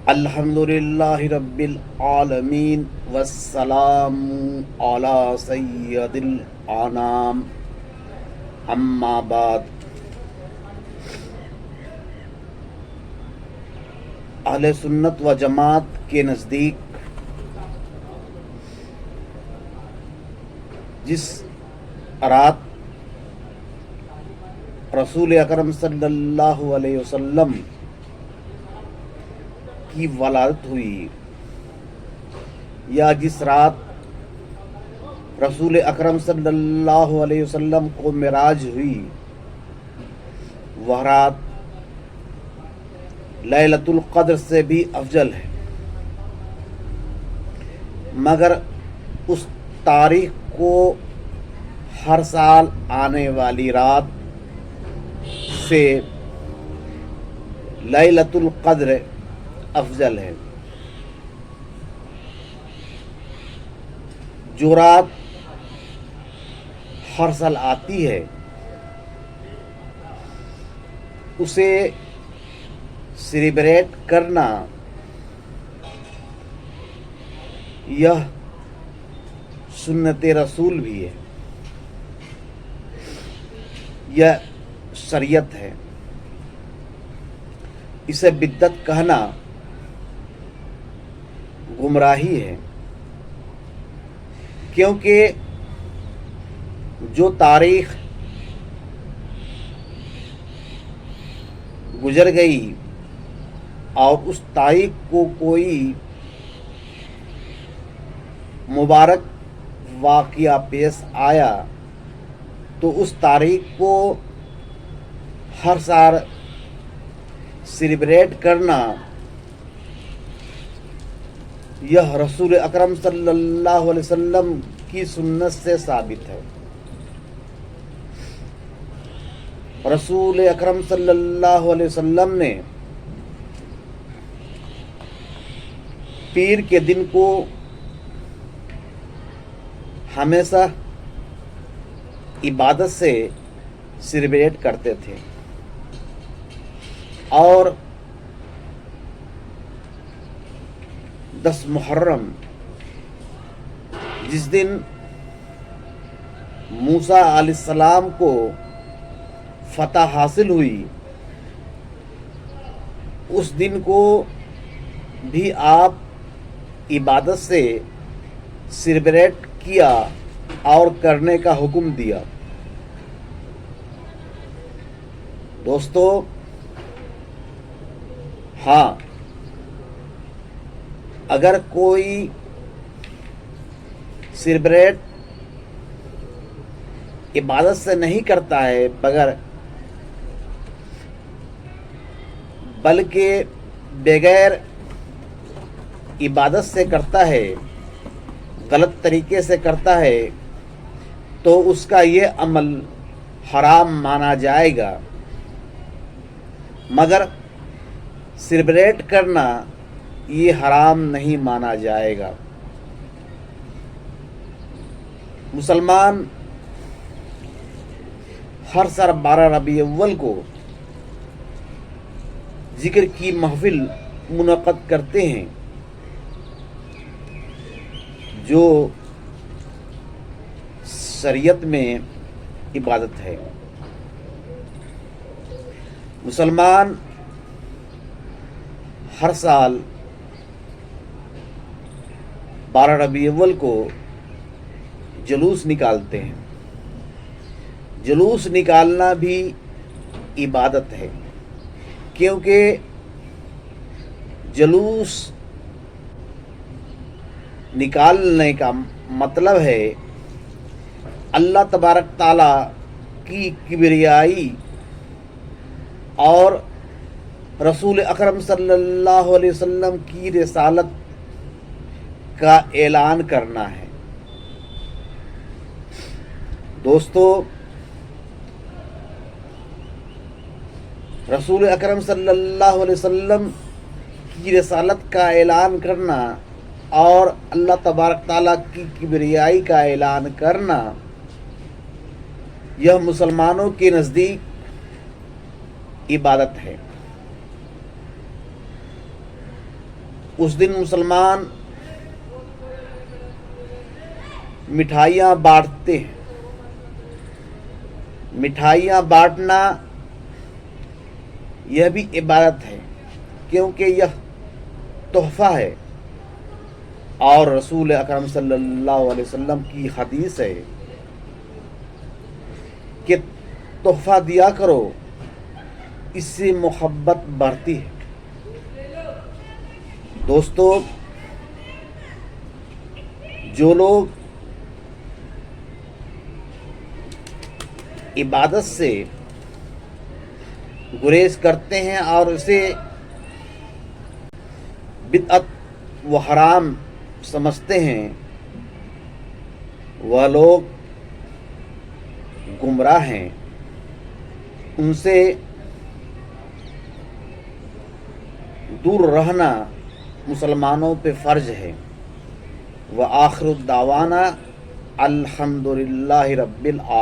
الحمدللہ رب العالمین والسلام علی سید الانام اما بعد۔ اہل سنت و جماعت کے نزدیک جس رات رسول اکرم صلی اللہ علیہ وسلم کی ولادت ہوئی، یا جس رات رسول اکرم صلی اللہ علیہ وسلم کو معراج ہوئی، وہ رات لیلۃ القدر سے بھی افضل ہے، مگر اس تاریخ کو ہر سال آنے والی رات سے لیلۃ القدر افضل ہے۔ جو رات ہر سال آتی ہے اسے سیلیبریٹ کرنا یہ سنت رسول بھی ہے، یہ شریعت ہے۔ اسے بدعت کہنا گمراہی ہے، کیونکہ جو تاریخ گزر گئی اور اس تاریخ کو کوئی مبارک واقعہ پیش آیا تو اس تاریخ کو ہر سال سیلیبریٹ کرنا یہ رسول اکرم صلی اللہ علیہ وسلم کی سنت سے ثابت ہے۔ رسول اکرم صلی اللہ علیہ وسلم نے پیر کے دن کو ہمیشہ عبادت سے سیلیبریٹ کرتے تھے، اور 10 محرم جس دن موسیٰ علیہ السلام کو فتح حاصل ہوئی، اس دن کو بھی آپ عبادت سے سیلیبریٹ کیا اور کرنے کا حکم دیا۔ دوستو، ہاں، اگر کوئی سیلیبریٹ عبادت سے نہیں کرتا ہے بلکہ بغیر عبادت سے کرتا ہے، غلط طریقے سے کرتا ہے، تو اس کا یہ عمل حرام مانا جائے گا، مگر سیلیبریٹ کرنا یہ حرام نہیں مانا جائے گا۔ مسلمان ہر سال 12 ربیع الاول کو ذکر کی محفل منعقد کرتے ہیں، جو شریعت میں عبادت ہے۔ مسلمان ہر سال 12 ربیع الاول کو جلوس نکالتے ہیں۔ جلوس نکالنا بھی عبادت ہے، کیونکہ جلوس نکالنے کا مطلب ہے اللہ تبارک تعالیٰ کی کبریائی اور رسول اکرم صلی اللہ علیہ وسلم کی رسالت کا اعلان کرنا ہے۔ دوستو، رسول اکرم صلی اللہ علیہ وسلم کی رسالت کا اعلان کرنا اور اللہ تبارک تعالیٰ کی کبریائی کا اعلان کرنا یہ مسلمانوں کے نزدیک عبادت ہے۔ اس دن مسلمان مٹھائیاں بانٹتے ہیں. مٹھائیاں بانٹنا یہ بھی عبادت ہے کیونکہ یہ تحفہ ہے، اور رسول اکرم صلی اللہ علیہ وسلم کی حدیث ہے کہ تحفہ دیا کرو، اس سے محبت بڑھتی ہے. دوستو، جو لوگ عبادت سے گریز کرتے ہیں اور اسے بدعت و حرام سمجھتے ہیں، وہ لوگ گمراہ ہیں. ان سے دور رہنا مسلمانوں پہ فرض ہے. وآخر الدعوانا الحمدللہ رب العالمین.